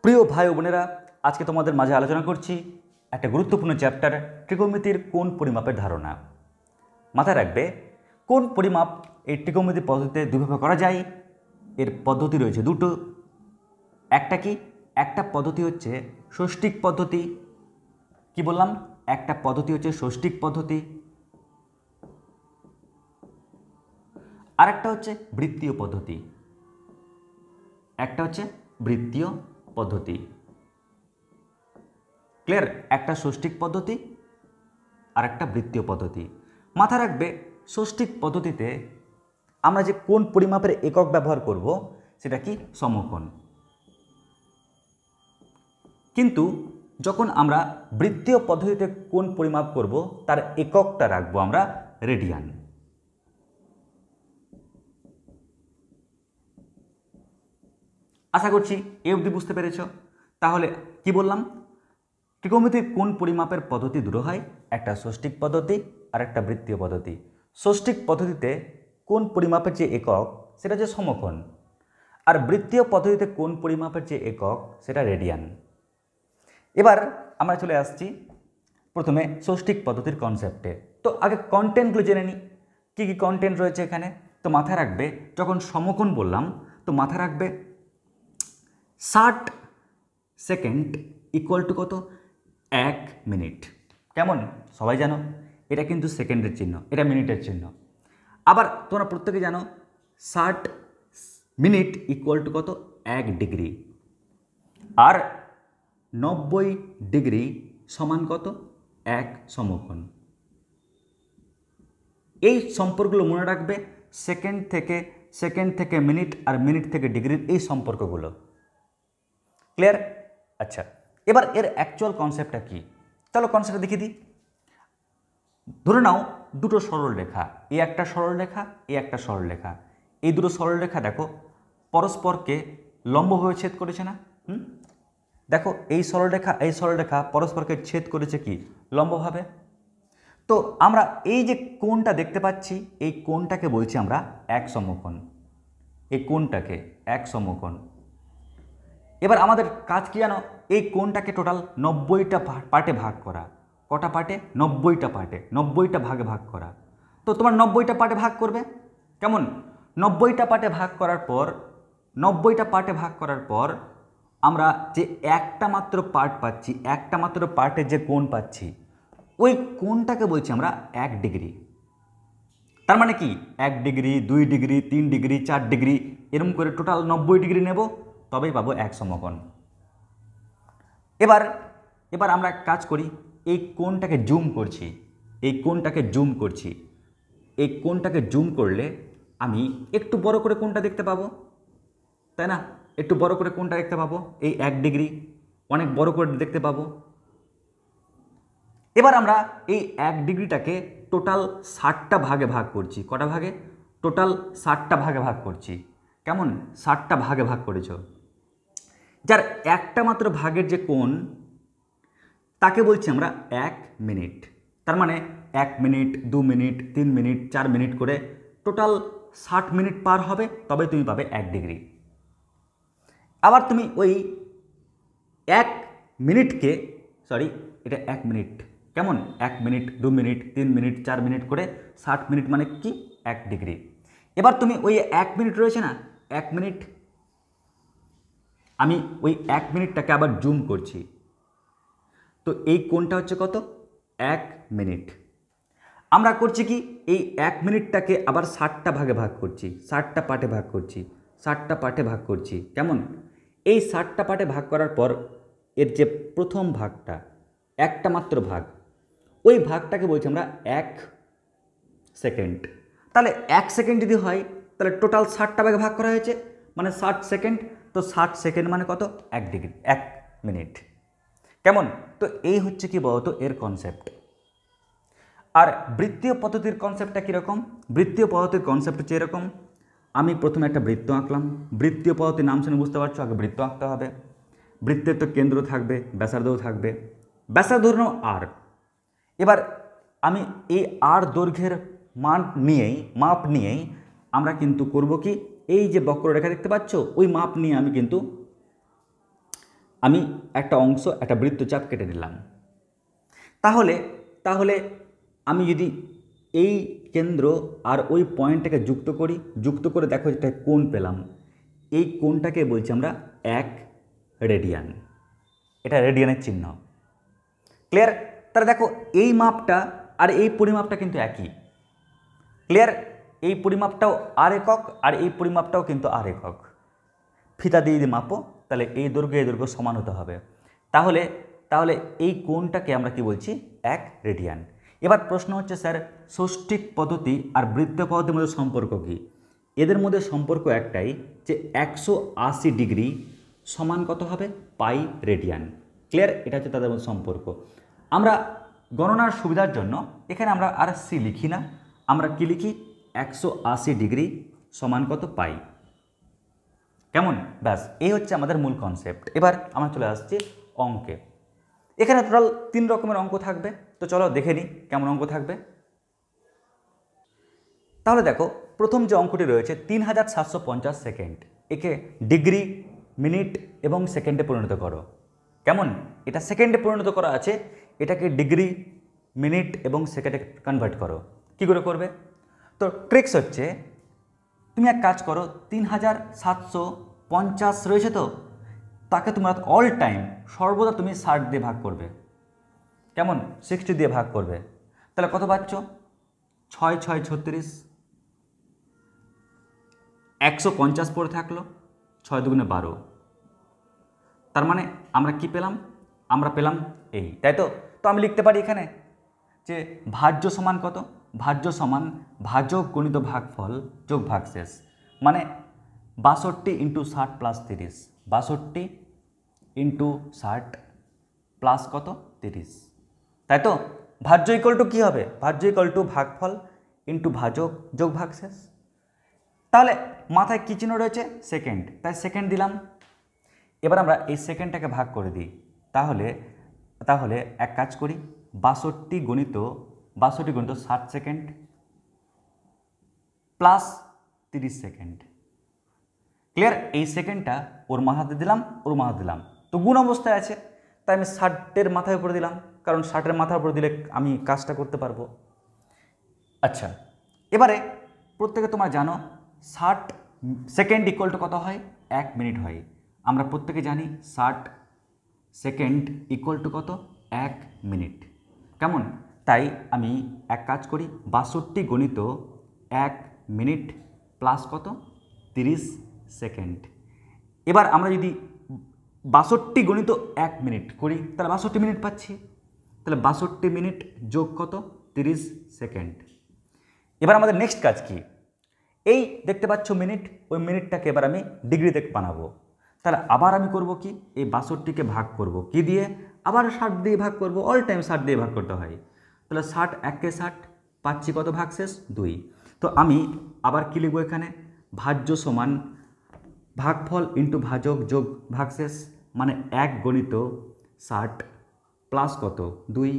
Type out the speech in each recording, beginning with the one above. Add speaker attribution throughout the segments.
Speaker 1: প্রিয় ভাই ও বোনেরা, আজকে তোমাদের মাঝে আলোচনা করছি একটা গুরুত্বপূর্ণ চ্যাপ্টার, ত্রিকোণমিতির কোণ পরিমাপের ধারণা। মাথায় রাখবে, কোণ পরিমাপ এই ত্রিকোণমিতি পদ্ধতিতে দুইভাবে করা যায়। এর পদ্ধতি রয়েছে দুটো। একটা কি, একটা পদ্ধতি হচ্ছে ষষ্ঠিক পদ্ধতি। কি বললাম? একটা পদ্ধতি হচ্ছে ষষ্ঠিক পদ্ধতি, আর একটা হচ্ছে বৃত্তীয় পদ্ধতি। একটা হচ্ছে বৃত্তীয় পদ্ধতি। ক্লিয়ার? একটা ষষ্ঠিক পদ্ধতি আর একটা বৃত্তীয় পদ্ধতি। মাথায় রাখবে, ষষ্ঠিক পদ্ধতিতে আমরা যে কোণ পরিমাপের একক ব্যবহার করব সেটা কি? সমকোণ। কিন্তু যখন আমরা বৃত্তীয় পদ্ধতিতে কোণ পরিমাপ করব তার এককটা রাখবো আমরা রেডিয়ান। আশা করছি এই অবধি বুঝতে পেরেছ। তাহলে কি বললাম? ত্রিকোণমিতির কোণ পরিমাপের পদ্ধতি দুটো হয়, একটা ষষ্ঠিক পদ্ধতি আর একটা বৃত্তীয় পদ্ধতি। ষষ্ঠিক পদ্ধতিতে কোণ পরিমাপের যে একক সেটা হচ্ছে সমকোণ, আর বৃত্তীয় পদ্ধতিতে কোণ পরিমাপের যে একক সেটা রেডিয়ান। এবার আমরা চলে আসছি প্রথমে ষষ্ঠিক পদ্ধতির কনসেপ্টে। তো আগে কন্টেন্টগুলো জেনে নিই, কী কী কন্টেন্ট রয়েছে এখানে। তো মাথায় রাখবে, যখন সমকোণ বললাম তো মাথায় রাখবে 60 সেকেন্ড ইকুয়াল টু কত? 1 মিনিট। কেমন? সবাই জানো এটা কিন্তু সেকেন্ডের চিহ্ন, এটা মিনিটের চিহ্ন। আবার তোমরা প্রত্যেকে জানো 60 মিনিট ইকুয়াল টু কত? 1 ডিগ্রি। আর 90 ডিগ্রি সমান কত? 1 সমকোণ। এই সম্পর্কগুলো মনে রাখবে, সেকেন্ড থেকে মিনিট আর মিনিট থেকে ডিগ্রির এই সম্পর্কগুলো। ক্লিয়ার? আচ্ছা, এবার এর অ্যাকচুয়াল কনসেপ্টটা কি? চলো কনসেপ্টটা দেখিয়ে দিই। ধরে নাও দুটো সরলরেখা, এই একটা সরলরেখা, এই একটা সরলরেখা। এই দুটো সরলরেখা দেখো পরস্পরকে লম্বভাবে ছেদ করেছে না? দেখো এই সরলরেখা পরস্পরকে ছেদ করেছে কি? লম্বভাবে। তো আমরা এই যে কোণটা দেখতে পাচ্ছি, এই কোণটাকে বলছি আমরা এক সমকোণ। এই কোণটাকে এক সমকোণ। এবার আমাদের কাজ কি জানো? এই কোণটাকে টোটাল 90টা পার্টে ভাগ করা। কটা পার্টে? 90টা পার্টে, 90টা ভাগে ভাগ করা। তো তোমার 90টা পার্টে ভাগ করবে কেমন? 90টা পার্টে ভাগ করার পর 90টা পার্টে ভাগ করার পর আমরা যে একটা মাত্র পার্ট পাচ্ছি, একটা মাত্র পার্টে যে কোণ পাচ্ছি, ওই কোণটাকে বলছি আমরা 1 ডিগ্রি। তার মানে কি? 1 ডিগ্রি, 2 ডিগ্রি, 3 ডিগ্রি, 4 ডিগ্রি, এরকম করে টোটাল 90 ডিগ্রি নেব, তবেই পাবো এক সমকোণ। এবার আমরা কাজ করি, এই কোণটাকে জুম করছি, এই কোণটাকে জুম করছি। এই কোণটাকে জুম করলে আমি একটু বড় করে কোণটা দেখতে পাবো, তাই না? একটু বড় করে কোণটা দেখতে পাবো, এই 1 ডিগ্রি অনেক বড় করে দেখতে পাবো। এবার আমরা এই 1 ডিগ্রিটাকে টোটাল 60টা ভাগে ভাগ করছি। কটা ভাগে? টোটাল 60টা ভাগে ভাগ করছি। কেমন? 60টা ভাগে ভাগ করেছ। যার একটা মাত্র ভাগের যে কোণ, তাকে বলছি আমরা 1 মিনিট। তার মানে 1 মিনিট, 2 মিনিট, 3 মিনিট, 4 মিনিট করে টোটাল 60 মিনিট পার হবে, তবে তুমি পাবে 1 ডিগ্রি। আবার তুমি ওই 1 মিনিটকে, এটা 1 মিনিট, কেমন? 1 মিনিট, 2 মিনিট, 3 মিনিট, 4 মিনিট করে 60 মিনিট মানে কি? 1 ডিগ্রি। এবার তুমি ওই 1 মিনিট রয়েছে না, 1 মিনিট, আমি ওই 1 মিনিটটাকে আবার জুম করছি। তো এই কোণটা হচ্ছে কত? 1 মিনিট। আমরা করছি কি? এই 1 মিনিটটাকে আবার 60টা ভাগে ভাগ করছি, 60টা পার্টে ভাগ করছি, 60টা পার্টে ভাগ করছি। কেমন? এই 60টা পার্টে ভাগ করার পর এর যে প্রথম ভাগটা, একটা মাত্র ভাগ, ওই ভাগটাকে বলছি আমরা 1 সেকেন্ড। তাহলে 1 সেকেন্ড যদি হয়, তাহলে টোটাল 60টা ভাগে ভাগ করা হয়েছে, মানে 60 সেকেন্ড। তো 60 সেকেন্ড মানে কত? 1 ডিগ্রি, 1 মিনিট। কেমন? তো এই হচ্ছে কি বলতো এর কনসেপ্ট। আর বৃত্তীয় পদ্ধতির কনসেপ্টটা কীরকম? বৃত্তীয় পদ্ধতির কনসেপ্ট হচ্ছে এরকম। আমি প্রথমে একটা বৃত্ত আঁকলাম। বৃত্তীয় পদ্ধতির নাম শুনে বুঝতে পারছো, আগে বৃত্ত আঁকতে হবে। বৃত্তের তো কেন্দ্র থাকবে, ব্যাসার্ধও থাকবে। ব্যাসার্ধ ধরে নাও আর। এবার আমি এই আর দৈর্ঘ্যের মাপ নিয়েই আমরা কিন্তু করব কি? এই যে বক্ররেখা দেখতে পাচ্ছ, ওই মাপ নিয়ে আমি কিন্তু আমি একটা অংশ একটা বৃত্তচাপ কেটে নিলাম। তাহলে তাহলে আমি যদি এই কেন্দ্র আর ওই পয়েন্টটাকে যুক্ত করে দেখো এটা কোণ পেলাম, এই কোণটাকে বলছি আমরা 1 রেডিয়ান। এটা রেডিয়ানের চিহ্ন। ক্লিয়ার? তাহলে দেখো এই মাপটা আর এই পরিমাপটা কিন্তু একই। ক্লিয়ার? এই পরিমাপটাও আর একক আর এই পরিমাপটাও কিন্তু আর একক। ফিতা দিয়ে যদি মাপো তাহলে এই দৈর্ঘ্য সমান হতে হবে। তাহলে তাহলে এই কোণটাকে আমরা কি বলছি? 1 রেডিয়ান। এবার প্রশ্ন হচ্ছে স্যার ষষ্ঠিক পদ্ধতি আর বৃত্ত পদ্ধতির মধ্যে সম্পর্ক কী? এদের মধ্যে সম্পর্ক একটাই যে 180 ডিগ্রি সমান কত হবে? পাই রেডিয়ান। ক্লিয়ার? এটা হচ্ছে তাদের মধ্যে সম্পর্ক। আমরা গণনার সুবিধার জন্য এখানে আমরা আর সি লিখি না, আমরা কি লিখি? 180 ডিগ্রি সমান কত? পাই। কেমন? ব্যাস, এই হচ্ছে আমাদের মূল কনসেপ্ট। এবার আমরা চলে আসছি অঙ্কে। এখানে টোটাল 3 রকমের অঙ্ক থাকবে, তো চলো দেখে নিই কেমন অঙ্ক থাকবে। তাহলে দেখো প্রথম যে অঙ্কটি রয়েছে 3750 সেকেন্ড, একে ডিগ্রি, মিনিট এবং সেকেন্ডে পরিণত করো। কেমন? এটা সেকেন্ডে পরিণত করা আছে, এটাকে ডিগ্রি, মিনিট এবং সেকেন্ডে কনভার্ট করো। কি করে করবে? তো ট্রিক্স হচ্ছে তুমি এক কাজ করো, 3750 রয়েছে তো, তাকে তোমরা অল টাইম সর্বদা তুমি 60 দিয়ে ভাগ করবে। কেমন? 60 দিয়ে ভাগ করবে। তাহলে কত পাচ্ছ? 6 6 36, 150 পড়ে থাকলো, 6 দুগুণে 12। তার মানে আমরা কি পেলাম? আমরা পেলাম এই, তাই তো? তো আমি লিখতে পারি এখানে যে ভাজ্য সমান কত? ভাজ্য সমান ভাজক গণিত ভাগফল যোগ ভাগশেষ, মানে 62 × 60 + 30, 62 × 60 প্লাস কত? 30, তাই তো? ভাজ্য ইকুয়াল টু কী হবে? ভাজ্য ইকুয়াল টু ভাগফল ইন্টু ভাজক যোগ ভাগশেষ। তাহলে মাথায় কী চিহ্ন রয়েছে? সেকেন্ড, তাই সেকেন্ড দিলাম। এবার আমরা এই সেকেন্ডটাকে ভাগ করে দিই। তাহলে তাহলে এক কাজ করি, 62 গণিত 60 সেকেন্ড প্লাস 30 সেকেন্ড। ক্লিয়ার? এই সেকেন্ডটা ওর মাথাতে দিলাম, ওর মাথা দিলাম, তো গুণ অবস্থায় আছে, তাই আমি 60-এর মাথায় উপরে দিলাম, কারণ 60-এর মাথার উপরে দিলে আমি কাজটা করতে পারবো। আচ্ছা, এবারে প্রত্যেকে তোমরা জানো 60 সেকেন্ড ইকুয়াল টু কত হয়? 1 মিনিট হয়। আমরা প্রত্যেকে জানি 60 সেকেন্ড ইকুয়াল টু কত? 1 মিনিট। কেমন? তাই আমি এক কাজ করি, 62 গণিত 1 মিনিট প্লাস কত? 30 সেকেন্ড। এবার আমরা যদি 62 গণিত 1 মিনিট করি তাহলে 62 মিনিট পাচ্ছি। তাহলে 62 মিনিট যোগ কত? 30 সেকেন্ড। এবার আমাদের নেক্সট কাজ কি? এই দেখতে পাচ্ছ মিনিট, ওই মিনিটটাকে এবার আমি ডিগ্রিতে বানাবো। তাহলে আবার আমি করব কি? এই 62কে ভাগ করব কি দিয়ে? আবার 60 দিয়ে ভাগ করব, অল টাইম 60 দিয়ে ভাগ করতে হয়। তাহলে 60 1 × 60 পাচ্ছি কত? ভাগশেষ 2। তো আমি আবার কি লিখব এখানে? ভাজ্য সমান ভাগফল ইন্টু ভাজক যোগ ভাগশেষ, মানে 1 গণিত 60 প্লাস কত? 2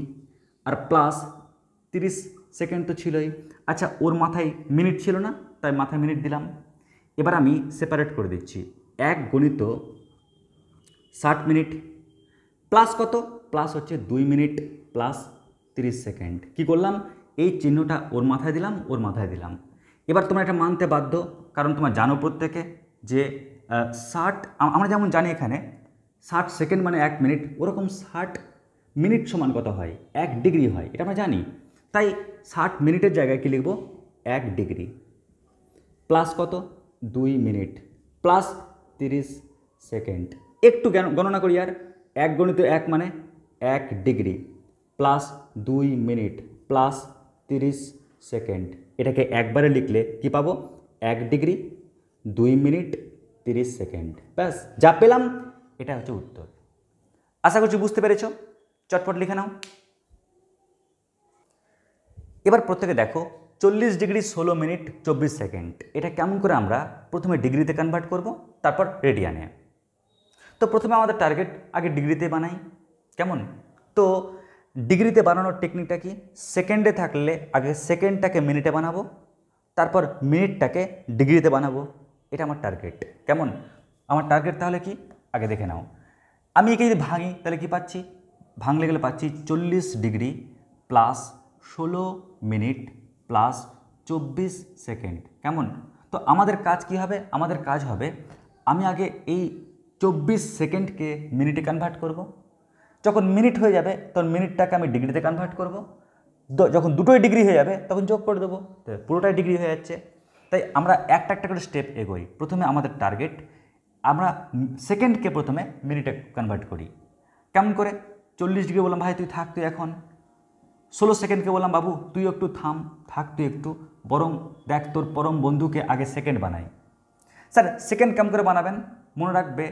Speaker 1: আর প্লাস 30 সেকেন্ড তো ছিলই। আচ্ছা, ওর মাথায় মিনিট ছিল না, তাই মাথায় মিনিট দিলাম। এবার আমি সেপারেট করে দিচ্ছি, 1 গণিত 60 মিনিট প্লাস কত? প্লাস হচ্ছে 2 মিনিট প্লাস 30 সেকেন্ড। কি করলাম? এই চিহ্নটা ওর মাথায় দিলাম, ওর মাথায় দিলাম। এবার তোমরা এটা মানতে বাধ্য, কারণ তোমরা জানো প্রত্যেকে যে 60, আমরা যেমন জানি এখানে 60 সেকেন্ড মানে 1 মিনিট, ওরকম 60 মিনিট সমান কত হয়? 1 ডিগ্রি হয়, এটা আমরা জানি। তাই 60 মিনিটের জায়গায় কি লিখব? 1 ডিগ্রি প্লাস কত? 2 মিনিট প্লাস 30 সেকেন্ড। একটু গণনা করি আর, 1 গণিত 1 মানে 1 degree plus 2 minute plus 30 second. এটাকে একবারে লিখলে কি পাবো? 1 ডিগ্রি 2 মিনিট 30 সেকেন্ড। ব্যাস, যা পেলাম এটা হচ্ছে উত্তর। আশা করছি বুঝতে পেরেছ। চটপট লিখে নাও। এবার প্রত্যেকে দেখো 40 ডিগ্রি 16 মিনিট 24 সেকেন্ড, এটা কেমন করে আমরা প্রথমে ডিগ্রিতে কনভার্ট করব, তারপর রেডিয়ানে। তো প্রথমে আমাদের টার্গেট আগে ডিগ্রিতে বানাই। কেমন? তো ডিগ্রিতে বানানোর টেকনিকটা কি? সেকেন্ডে থাকলে আগে সেকেন্ডটাকে মিনিটে বানাবো, তারপর মিনিটটাকে ডিগ্রিতে বানাবো। এটা আমার টার্গেট। কেমন? আমার টার্গেট তাহলে কি? আগে দেখে নাও। আমি একে যদি ভাঙি তাহলে কি পাচ্ছি, ভাঙলে গেলে পাচ্ছি 40 degree plus 16 minute plus 24 second. কেমন? তো আমাদের কাজ কি হবে, আমাদের কাজ হবে আমি আগে এই 24 সেকেন্ডকে মিনিটে কনভার্ট করব। যখন মিনিট হয়ে যাবে তখন মিনিটটাকে আমি ডিগ্রিতে কনভার্ট করব। যখন দুটোই ডিগ্রি হয়ে যাবে তখন যোগ করে দেবো, পুরোটাই ডিগ্রি হয়ে যাচ্ছে। তাই আমরা একটা একটা করে স্টেপ এগোই। প্রথমে আমাদের টার্গেট আমরা সেকেন্ডকে প্রথমে মিনিটে কনভার্ট করি। কেমন করে? 40 ডিগ্রি বললাম ভাই তুই থাক, তুই এখন 16 সেকেন্ডকে বললাম বাবু তুই একটু থাক তুই একটু, বরং দেখ তোর পরম বন্ধুকে আগে সেকেন্ড বানাই। স্যার সেকেন্ড কেমন করে বানাবেন? মনে রাখবে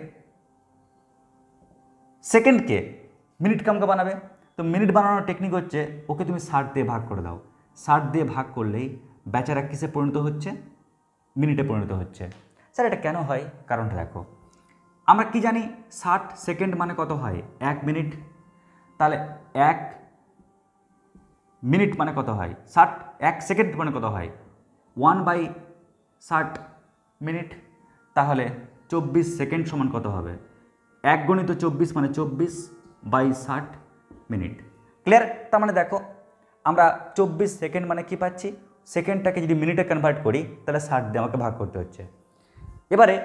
Speaker 1: সেকেন্ডকে মিনিট কেমন করে বানাবে? তো মিনিট বানানোর টেকনিক হচ্ছে ওকে তুমি 60 দিয়ে ভাগ করে দাও। 60 দিয়ে ভাগ করলেই বেচারা কিসে পরিণত হচ্ছে? মিনিটে পরিণত হচ্ছে। স্যার এটা কেন হয়? কারণটা দেখো, আমরা কি জানি 60 সেকেন্ড মানে কত হয়? 1 মিনিট। তাহলে 1 মিনিট মানে কত হয়? 60। 1 সেকেন্ড মানে কত হয়? 1/60 মিনিট। তাহলে 24 সেকেন্ড সমান কত হবে? 1 গুণিত 24 মানে 24/60 মিনিট। ক্লিয়ার? তার মানে দেখো আমরা 24 সেকেন্ড মানে কি পাচ্ছি? সেকেন্ডটাকে যদি মিনিটে কনভার্ট করি তাহলে 60 দিয়ে আমাকে ভাগ করতে হচ্ছে। এবারে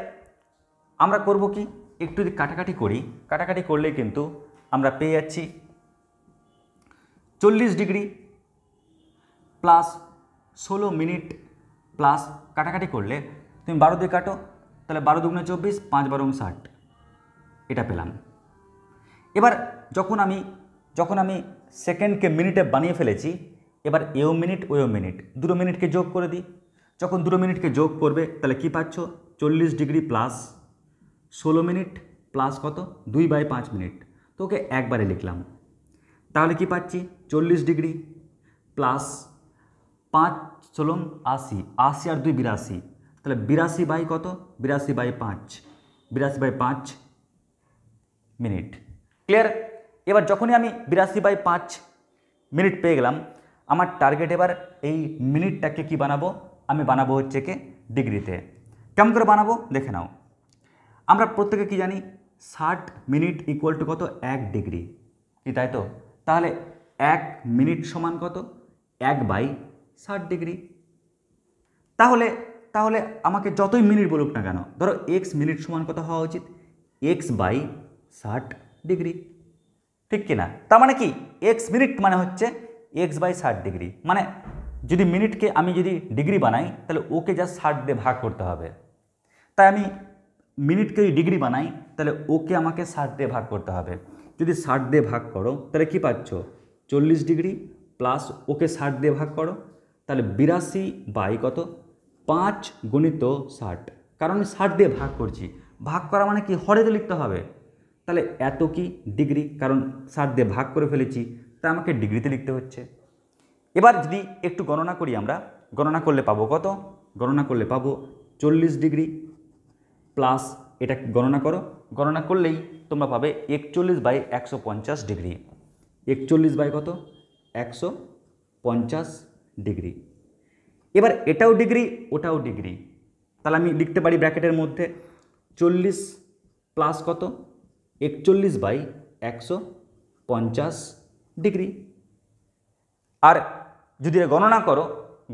Speaker 1: আমরা করব কি, একটু যদি কাটাকাটি করি, কাটাকাটি করলেই কিন্তু আমরা পেয়ে যাচ্ছি 40 ডিগ্রি প্লাস 16 মিনিট প্লাস কাটাকাটি করলে তুমি 12 দিয়ে কাটো, তাহলে 12 দুগুণে 24, 5 12 60, এটা পেলাম। এবার যখন আমি সেকেন্ডকে মিনিটে বানিয়ে ফেলেছি, এবার এও মিনিট ওও মিনিট, দুটো মিনিটকে যোগ করে দিই। যখন দুটো মিনিটকে যোগ করবে তাহলে কি পাচ্ছ? 40 ডিগ্রি প্লাস 16 মিনিট প্লাস কত? 2/5 মিনিট। তো ওকে একবারে লিখলাম। তাহলে কি পাচ্ছি? 40 ডিগ্রি প্লাস 5 16 80, 80 আর 2 82, তাহলে 82 বাই কত? 82/5, 82/5 মিনিট। ক্লিয়ার? এবার যখনই আমি 82/5 মিনিট পেয়ে গেলাম, আমার টার্গেট এবার এই মিনিটটাকে কি বানাবো? আমি বানাবো হচ্ছে কি ডিগ্রিতে। কেমন করে বানাবো দেখে নাও। আমরা প্রত্যেকে কি জানি 60 মিনিট ইকুয়াল টু কত? 1 ডিগ্রি, কি তাই তো? তাহলে 1 মিনিট সমান কত? 1/60 ডিগ্রি। তাহলে আমাকে যতই মিনিট বলুক না কেন, ধরো x মিনিট সমান কত হওয়া উচিত? x/60 ডিগ্রি, ঠিক কিনা? তার মানে কি x মিনিট মানে হচ্ছে x/60 ডিগ্রি। মানে যদি মিনিটকে আমি যদি ডিগ্রি বানাই তাহলে ওকে জাস্ট 60 দিয়ে ভাগ করতে হবে। তাই আমি মিনিটকে যদি ডিগ্রি বানাই তাহলে ওকে আমাকে 60 দিয়ে ভাগ করতে হবে। যদি 60 দিয়ে ভাগ করো তাহলে কি পাচ্ছ? 40 ডিগ্রি প্লাস ওকে 60 দিয়ে ভাগ করো, তাহলে 82 কত? 5 গুণিত 60, কারণ আমি 60 দিয়ে ভাগ করছি। ভাগ করা মানে কি হরেতে লিখতে হবে। তাহলে এত কি ডিগ্রি, কারণ 60 দিয়ে ভাগ করে ফেলেছি, তাই আমাকে ডিগ্রিতে লিখতে হচ্ছে। এবার যদি একটু গণনা করি, আমরা গণনা করলে পাবো কত? গণনা করলে পাবো 40 ডিগ্রি প্লাস এটা গণনা করো, গণনা করলেই তোমরা পাবে 41/150 ডিগ্রি। 41 কত? 150 ডিগ্রি। এবার এটাও ডিগ্রি ওটাও ডিগ্রি, তাহলে আমি লিখতে পারি ব্র্যাকেটের মধ্যে 40 প্লাস কত? 41/150 ডিগ্রি। আর যদি গণনা করো,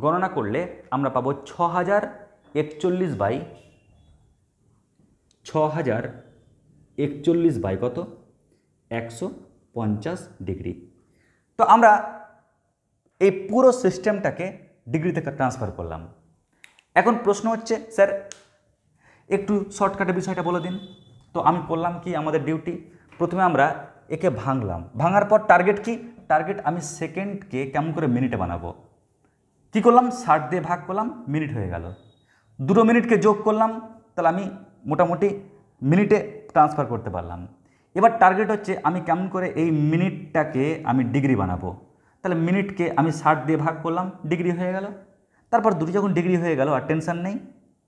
Speaker 1: গণনা করলে আমরা পাবো 6041 কত? 150 ডিগ্রি। তো আমরা এই পুরো সিস্টেমটাকে ডিগ্রিতে ট্রান্সফার করলাম। এখন প্রশ্ন হচ্ছে স্যার একটু শর্টকাটে বিষয়টা বলে দিন। তো আমি করলাম কি, আমাদের ডিউটি প্রথমে আমরা একে ভাঙলাম, ভাঙার পর টার্গেট কি? টার্গেট আমি সেকেন্ডকে কেমন করে মিনিটে বানাবো। কি করলাম? 60 দিয়ে ভাগ করলাম, মিনিট হয়ে গেল। দুটো মিনিটকে যোগ করলাম, তাহলে আমি মোটামুটি মিনিটে ট্রান্সফার করতে পারলাম। এবার টার্গেট হচ্ছে আমি কেমন করে এই মিনিটটাকে আমি ডিগ্রি বানাবো। তাহলে মিনিটকে আমি 60 দিয়ে ভাগ করলাম, ডিগ্রি হয়ে গেল। তারপর দুটি যখন ডিগ্রি হয়ে গেল আর টেনশন নেই,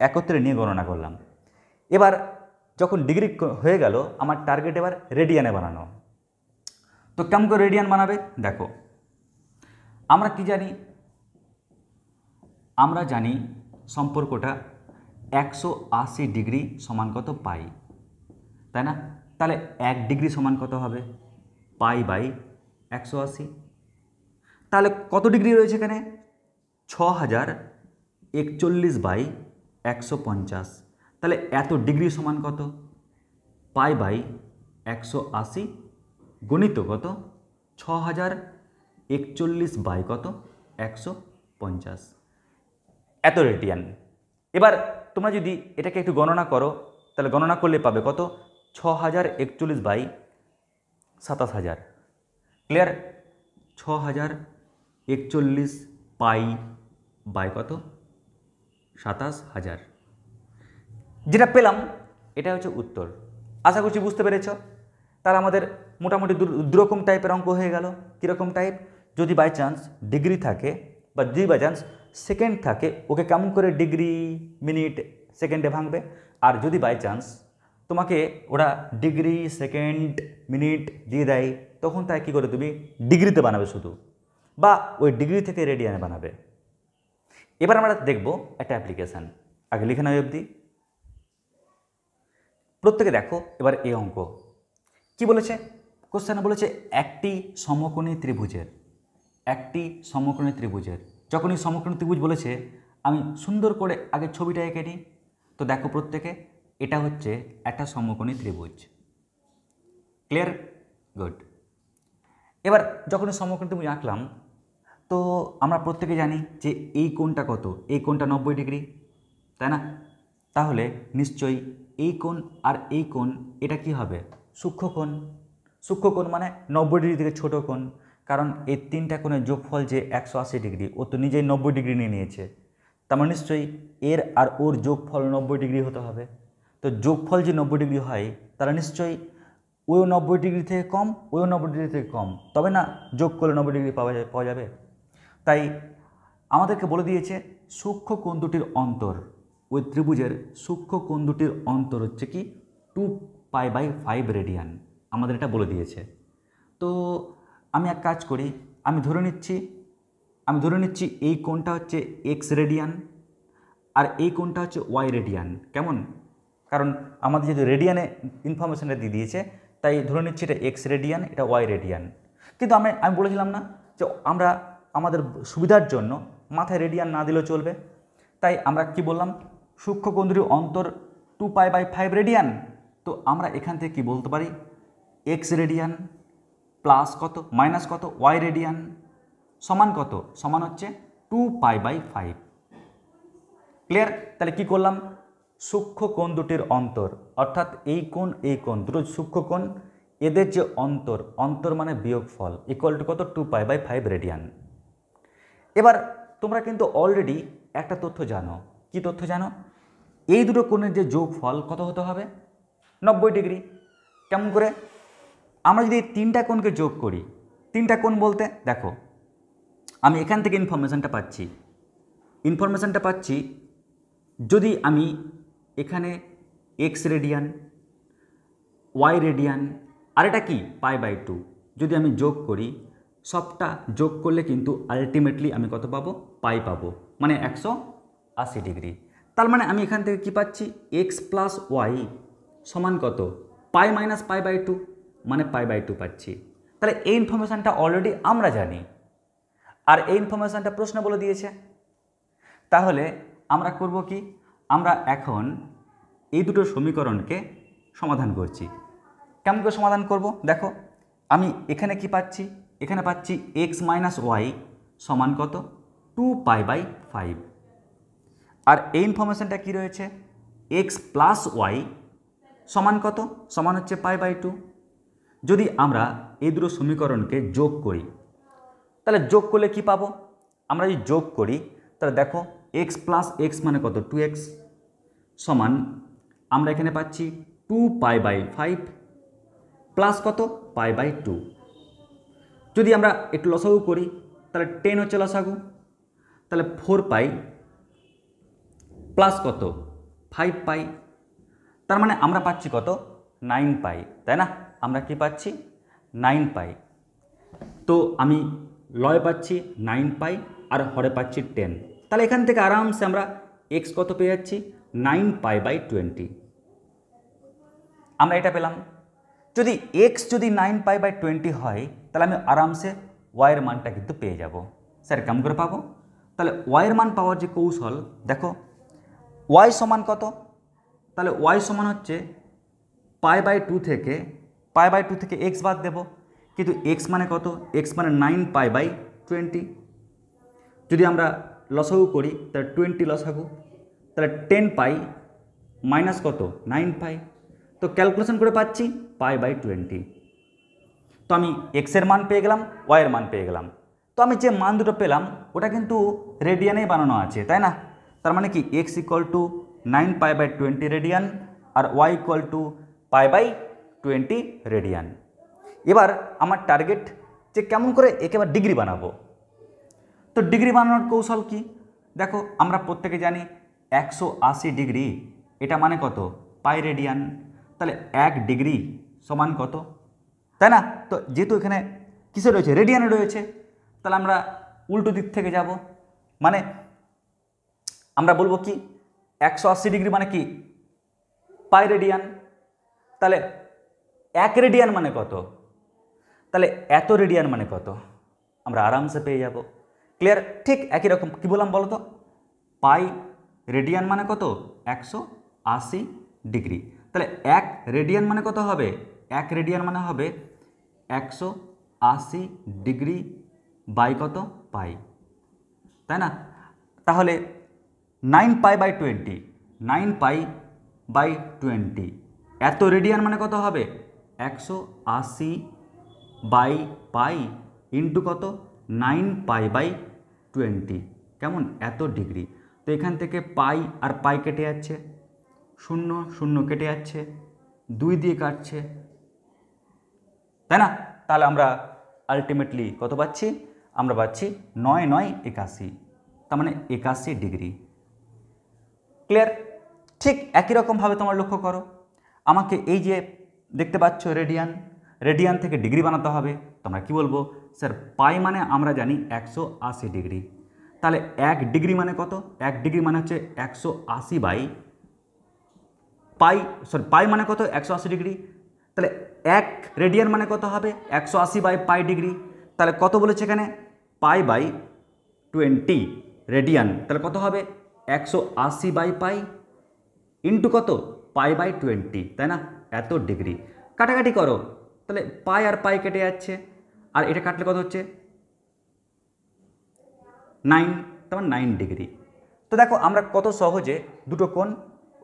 Speaker 1: একত্রে নিয়ে গণনা করলাম। এবার যখন ডিগ্রি হয়ে গেল, আমার টার্গেট এবার রেডিয়ানে বানানো। তো কেমন করে রেডিয়ান বানাবে দেখো। আমরা কি জানি? আমরা জানি সম্পর্কটা 180 ডিগ্রি সমান কত? পাই, তাই না? তাহলে 1 ডিগ্রি সমান কত হবে? π/180। তাহলে কত ডিগ্রি রয়েছে এখানে? 6041/150। তাহলে এত ডিগ্রি সমান কত? π/180 গণিত কত? 6041 কত? 150, এত রেডিয়ান। এবার তোমরা যদি এটাকে একটু গণনা করো তাহলে গণনা করলে পাবে কত? 6041/27000। ক্লিয়ার? 6041 পাই কত? 27000। যেটা পেলাম এটা হচ্ছে উত্তর। আশা করছি বুঝতে পেরেছ। তাহলে আমাদের মোটামুটি দুরকম টাইপের অঙ্ক হয়ে গেল। কীরকম টাইপ? যদি বাই চান্স ডিগ্রি থাকে বা যদি বাই চান্স সেকেন্ড থাকে, ওকে কেমন করে ডিগ্রি মিনিট সেকেন্ডে ভাঙবে? আর যদি বাই চান্স তোমাকে ওরা ডিগ্রি সেকেন্ড মিনিট দিয়ে দেয়, তখন তাই কী করে তুমি ডিগ্রিতে বানাবে শুধু, বা ওই ডিগ্রি থেকে রেডিয়ানে বানাবে। এবার আমরা দেখব একটা অ্যাপ্লিকেশান। আগে লিখে নাও অবধি। প্রত্যেকে দেখো এবার এই অঙ্ক কি বলেছে। কোশ্চেনে বলেছে একটি সমকোণী ত্রিভুজের যখনই সমকোণী ত্রিভুজ বলেছে, আমি সুন্দর করে আগে ছবিটা এঁকে নিই। তো দেখো প্রত্যেকে, এটা হচ্ছে একটা সমকোণী ত্রিভুজ। ক্লিয়ার? গুড। এবার যখনই সমকোণী ত্রিভুজ আঁকলাম, তো আমরা প্রত্যেকে জানি যে এই কোণটা কত? এই কোণটা 90 ডিগ্রি, তাই না? তাহলে নিশ্চয়ই এই কোণ আর এই কোণ এটা কি হবে? সূক্ষ্মকোণ। সূক্ষ্মকোণ মানে 90 ডিগ্রি থেকে ছোট কোণ, কারণ এই তিনটা কোণের যোগফল যে 180 ডিগ্রি, ও তো নিজেই 90 ডিগ্রি নিয়ে নিয়েছে। তার মানে নিশ্চয়ই এর আর ওর যোগফল 90 ডিগ্রি হতে হবে। তো যোগফল যে 90 ডিগ্রি হয়, তারা নিশ্চয়ই ওই 90 ডিগ্রি থেকে কম, ওই 90 ডিগ্রি থেকে কম, তবে না যোগ করলে 90 ডিগ্রি পাওয়া যাবে। তাই আমাদেরকে বলে দিয়েছে সূক্ষ্ম কোণ দুটির অন্তর, ওই ত্রিভুজের সূক্ষ্ম কোণ দুটির অন্তর হচ্ছে কি 2π/5 রেডিয়ান। আমাদের এটা বলে দিয়েছে। তো আমি এক কাজ করি, আমি ধরে নিচ্ছি এই কোণটা হচ্ছে এক্স রেডিয়ান আর এই কোণটা হচ্ছে ওয়াই রেডিয়ান। কেমন? কারণ আমাদের যেহেতু রেডিয়ানে ইনফরমেশনটা দিয়ে দিয়েছে, তাই ধরে নিচ্ছি এটা এক্স রেডিয়ান, এটা ওয়াই রেডিয়ান। কিন্তু আমি বলেছিলাম না যে আমরা আমাদের সুবিধার জন্য মাথায় রেডিয়ান না দিলেও চলবে। তাই আমরা কি বললাম? সূক্ষ্ম কোণ দুটির অন্তর 2π/5 রেডিয়ান। তো আমরা এখান থেকে কি বলতে পারি? এক্স রেডিয়ান প্লাস কত মাইনাস কত ওয়াই রেডিয়ান সমান কত? সমান হচ্ছে 2π/5। ক্লিয়ার? তাহলে কি করলাম? সূক্ষ্ম কোণ দুটির অন্তর, অর্থাৎ এই কোণ দুটো সূক্ষ্ম কোণ, এদের যে অন্তর মানে বিয়োগফল ইকুয়াল টু কত? 2π/5 রেডিয়ান। এবার তোমরা কিন্তু অলরেডি একটা তথ্য জানো। কি তথ্য জানো? এই দুটো কোণের যে যোগফল কত হতে হবে? 90 ডিগ্রি। কেমন করে? আমরা যদি তিনটা কোণকে যোগ করি, তিনটা কোণ বলতে দেখো, আমি এখান থেকে ইনফরমেশানটা পাচ্ছি যদি আমি এখানে এক্স রেডিয়ান, ওয়াই রেডিয়ান আর এটা কি π/2 যদি আমি যোগ করি, সবটা যোগ করলে কিন্তু আলটিমেটলি আমি কত পাবো? পাই পাবো, মানে 180 ডিগ্রি। তার মানে আমি এখান থেকে কি পাচ্ছি? এক্স প্লাস ওয়াই সমান কত? পাই মাইনাস π/2, মানে π/2 পাচ্ছি। তাহলে এই ইনফরমেশানটা অলরেডি আমরা জানি, আর এই ইনফরমেশানটা প্রশ্ন বলে দিয়েছে। তাহলে আমরা করব কি? আমরা এখন এই দুটো সমীকরণকে সমাধান করছি। কেমন করে সমাধান করব? দেখো, আমি এখানে কি পাচ্ছি? এখানে পাচ্ছি এক্স মাইনাস ওয়াই সমান কত? 2π/5। আর এই ইনফরমেশানটা কি রয়েছে? এক্স প্লাস ওয়াই সমান কত? সমান হচ্ছে π/2। যদি আমরা এই দুটো সমীকরণকে যোগ করি, তাহলে যোগ করলে কি পাবো? আমরা যদি যোগ করি তাহলে দেখো, এক্স প্লাস এক্স মানে কত? 2x সমান আমরা এখানে পাচ্ছি 2π/5 প্লাস কত? π/2। যদি আমরা একটু লসাগু করি তাহলে 10 হচ্ছে লসাগু, তাহলে 4π প্লাস কত? 5π। তার মানে আমরা পাচ্ছি কত? 9π, তাই না? আমরা কি পাচ্ছি? 9π। তো আমি লয় পাচ্ছি 9π আর হরে পাচ্ছি 10। তাহলে এখান থেকে আরামসে আমরা এক্স কত পেয়ে যাচ্ছি? 9π/20। আমরা এটা পেলাম। যদি এক্স যদি 9π/20 হয় তাহলে আমি আরামসে ওয়াইয়ের মানটা কিন্তু পেয়ে যাব। স্যার কেমন করে পাবো? তাহলে ওয়াইয়ের মান পাওয়ার যে কৌশল দেখো, ওয়াই সমান কত? তাহলে ওয়াই সমান হচ্ছে π/2 থেকে এক্স বাদ দেব, কিন্তু এক্স মানে কত? এক্স মানে 9π/20। যদি আমরা লসাগু করি তাহলে 20 লসাগু, তাহলে 10π মাইনাস কত? 9π। তো ক্যালকুলেশন করে পাচ্ছি π/20। তো আমি এক্সের মান পেয়ে গেলাম, ওয়াইয়ের মান পেয়ে গেলাম। তো আমি যে মান দুটো পেলাম ওটা কিন্তু রেডিয়ানেই বানানো আছে, তাই না? তার মানে কি এক্স ইকুয়াল টু 9π/20 রেডিয়ান আর ওয়াই ইকুয়াল টু π/20 রেডিয়ান। এবার আমার টার্গেট যে কেমন করে একে আবার ডিগ্রি বানাবো। তো ডিগ্রি বানানোর কৌশল কি? দেখো আমরা প্রত্যেকে জানি 180 ডিগ্রি এটা মানে কত? পাই রেডিয়ান। তাহলে 1 ডিগ্রি সমান কত, তাই না? তো যেহেতু এখানে কিসে রয়েছে? রেডিয়ানে রয়েছে, তাহলে আমরা উল্টো দিক থেকে যাব, মানে আমরা বলবো কি 180 ডিগ্রি মানে কি? পাই রেডিয়ান। তাহলে 1 রেডিয়ান মানে কত? তাহলে এত রেডিয়ান মানে কত? আমরা আরামসে পেয়ে যাব। ক্লিয়ার? ঠিক একই রকম কি বললাম বলো তো? পাই রেডিয়ান মানে কত? 180 ডিগ্রি। তাহলে 1 রেডিয়ান মানে কত হবে? 1 রেডিয়ান মানে হবে 180 ডিগ্রি বাই কত? পাই, তাই না? তাহলে 9π/20, 9π/20 এত রেডিয়ান মানে কত হবে? 180/পাই ইন্টু কত? 9π/20। কেমন? এত ডিগ্রি। তো এখান থেকে পাই আর পাই কেটে যাচ্ছে, 0 0 কেটে যাচ্ছে, 2 দিয়ে কাটছে, তাই না? তাহলে আমরা আলটিমেটলি কত পাচ্ছি? আমরা পাচ্ছি 9 9 81, তার মানে 81 ডিগ্রি। ক্লিয়ার? ঠিক একই রকমভাবে তোমার লক্ষ্য করো, আমাকে এই যে দেখতে পাচ্ছ রেডিয়ান, রেডিয়ান থেকে ডিগ্রি বানাতে হবে। তোমরা কি বলবো? স্যার পাই মানে আমরা জানি 180 ডিগ্রি, তাহলে 1 ডিগ্রি মানে কত? 1 ডিগ্রি মানে হচ্ছে 180 বাই পাই, সরি পাই মানে কত? 180 ডিগ্রি। তাহলে 1 রেডিয়ান মানে কত হবে? 180/পাই ডিগ্রি। তাহলে কত বলেছে এখানে? π/20 রেডিয়ান, তাহলে কত হবে? 180/পাই ইন্টু কত? π/20, তাই না? এত ডিগ্রি। কাটাকাটি করো, তাহলে পাই আর পাই কেটে যাচ্ছে, আর এটা কাটলে কত হচ্ছে? 9, তারপর 9 ডিগ্রি। তো দেখো আমরা কত সহজে দুটো কোণ,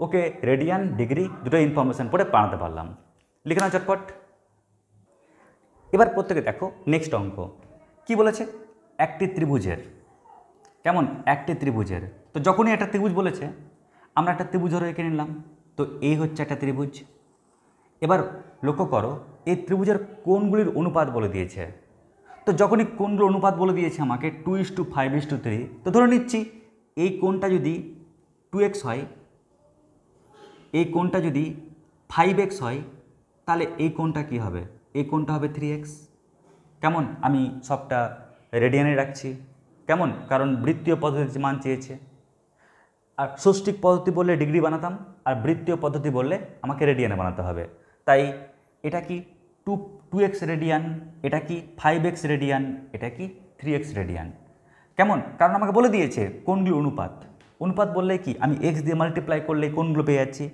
Speaker 1: ওকে রেডিয়ান ডিগ্রি দুটো ইনফরমেশন পড়ে বানাতে পারলাম। লিখে নাও চটপট। এবার প্রত্যেকে দেখো নেক্সট অঙ্ক কি বলেছে? একটি ত্রিভুজের, কেমন? একটি ত্রিভুজের। তো যখনই একটা ত্রিভুজ বলেছে আমরা একটা ত্রিভুজ ধরে এঁকে নিলাম। তো এই হচ্ছে একটা ত্রিভুজ। এবার লক্ষ্য করো এই ত্রিভুজের কোণগুলির অনুপাত বলে দিয়েছে। তো যখনই কোণগুলোর অনুপাত বলে দিয়েছে আমাকে 2:5:3, তো ধরে নিচ্ছি এই কোণটা যদি 2x হয়, এই কোণটা যদি 5x হয়, তাহলে এই কোণটা কি হবে? এই কোণটা হবে 3x। কেমন? আমি সবটা রেডিয়ানে রাখছি, কেমন? কারণ বৃত্তীয় পদ্ধতির মান চেয়েছে। আর ষষ্ঠিক পদ্ধতি বললে ডিগ্রি বানাতাম, আর বৃত্তীয় পদ্ধতি বললে আমাকে রেডিয়ানে বানাতে হবে। তাই এটা কি 2x রেডিয়ান, এটা কি 5x রেডিয়ান, এটা কি 3x রেডিয়ান। কেমন? কারণ আমাকে বলে দিয়েছে কোনগুলো অনুপাত। অনুপাত বললে কি আমি x দিয়ে মাল্টিপ্লাই করলে কোনগুলো পেয়ে যাচ্ছি।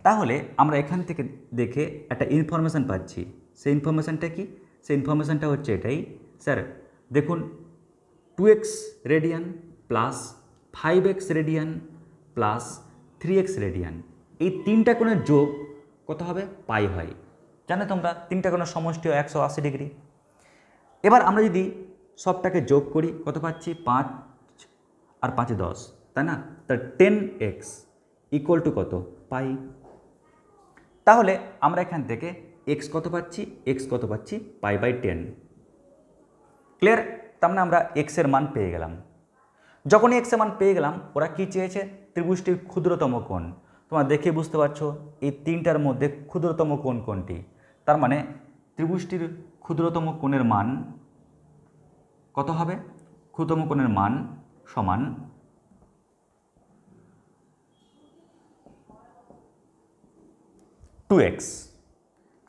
Speaker 1: তাহলে আমরা এখান থেকে দেখে একটা ইনফরমেশান পাচ্ছি। সেই ইনফরমেশানটা কি? সেই ইনফরমেশানটা হচ্ছে এটাই, স্যার দেখুন 2x radian plus 5x radian plus 3x radian, এই তিনটা কোণের যোগ কত হবে? পাই হয়। জানো তোমরা তিনটা কোণের সমষ্টি 180 ডিগ্রি। এবার আমরা যদি সবটাকে যোগ করি কত পাচ্ছি? 5 আর 5 10, তাই না? তাহলে 10x ইকুয়াল টু কত? পাই। তাহলে আমরা এখান থেকে x কত পাচ্ছি? x কত পাচ্ছি? π/10। ক্লিয়ার? তার মানে আমরা x এর মান পেয়ে গেলাম। যখনই x এর মান পেয়ে গেলাম, ওরা কি চেয়েছে? ত্রিভুজটির ক্ষুদ্রতম কোণ। তোমরা দেখে বুঝতে পারছো এই তিনটার মধ্যে ক্ষুদ্রতম কোণ কোনটি। তার মানে ত্রিভুজটির ক্ষুদ্রতম কোণের মান কত হবে? ক্ষুদ্রতম কোণের মান সমান 2x।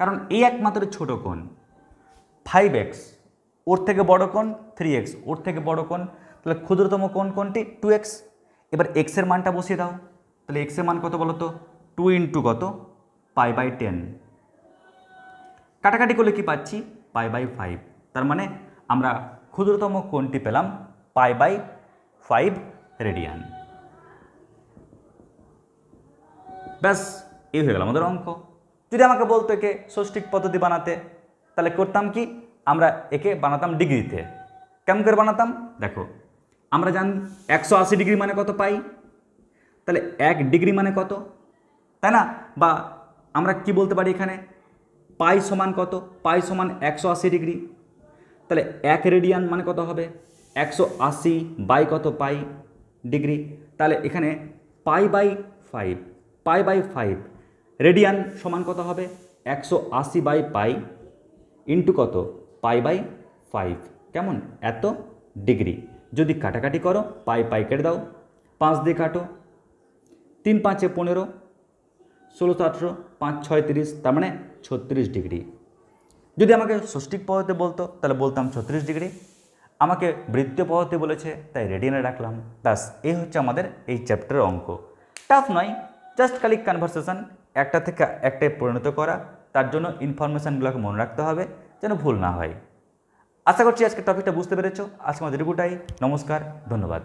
Speaker 1: কারণ এই একমাত্র ছোট কোণ। 5x ওর থেকে বড় কোণ 3x ওর থেকে বড় কোণ, তাহলে ক্ষুদ্রতম কোণ কোনটি 2x। এবার x এর মানটা বসিয়ে দাও, তাহলে x এর মান কত বলো তো 2 ইন্টু কত π/10, কাটাকাটি করলে কি পাচ্ছি π/5, তার মানে আমরা ক্ষুদ্রতম কোণটি পেলাম π/5 রেডিয়ান। ব্যাস এই হয়ে গেল আমাদের অঙ্ক। যদি আমাকে বলতো একে ষষ্ঠিক পদ্ধতি বানাতে, তাহলে করতাম কি, আমরা একে বানাতাম ডিগ্রিতে। কেমন করে বানাতাম দেখো, আমরা জানি 180 ডিগ্রি মানে কত পাই, তাহলে 1 ডিগ্রি মানে কত, তাই না? বা আমরা কি বলতে পারি এখানে পাই সমান কত, পাই সমান 180 ডিগ্রি, তাহলে 1 রেডিয়ান মানে কত হবে 180 বাই কত পাই ডিগ্রি, তাহলে এখানে π/5 রেডিয়ান সমান কত হবে 180 বাই পাই ইন্টু কত π/5, কেমন এত ডিগ্রি। যদি কাটাকাটি করো পাই কেটে দাও, 5 দিয়ে কাটো, 3 5 15, 16 18, 5 6 30, তার মানে 36 ডিগ্রি। যদি আমাকে ষষ্ঠিক পদ্ধতি বলতো তাহলে বলতাম 36 ডিগ্রি, আমাকে বৃত্তীয় পদ্ধতি বলেছে তাই রেডিয়ানে রাখলাম। ব্যাস এই হচ্ছে আমাদের এই চ্যাপ্টারের অঙ্ক। টাফ নয়, জাস্ট খালি কনভারসেশন, একটা থেকে একটাই পরিণত করা, তার জন্য ইনফরমেশানগুলোকে মনে রাখতে হবে যেন ভুল না হয়। আশা করছি আজকে টপিকটা বুঝতে পেরেছো। আজকে আমাদের এটুকুটাই। নমস্কার, ধন্যবাদ।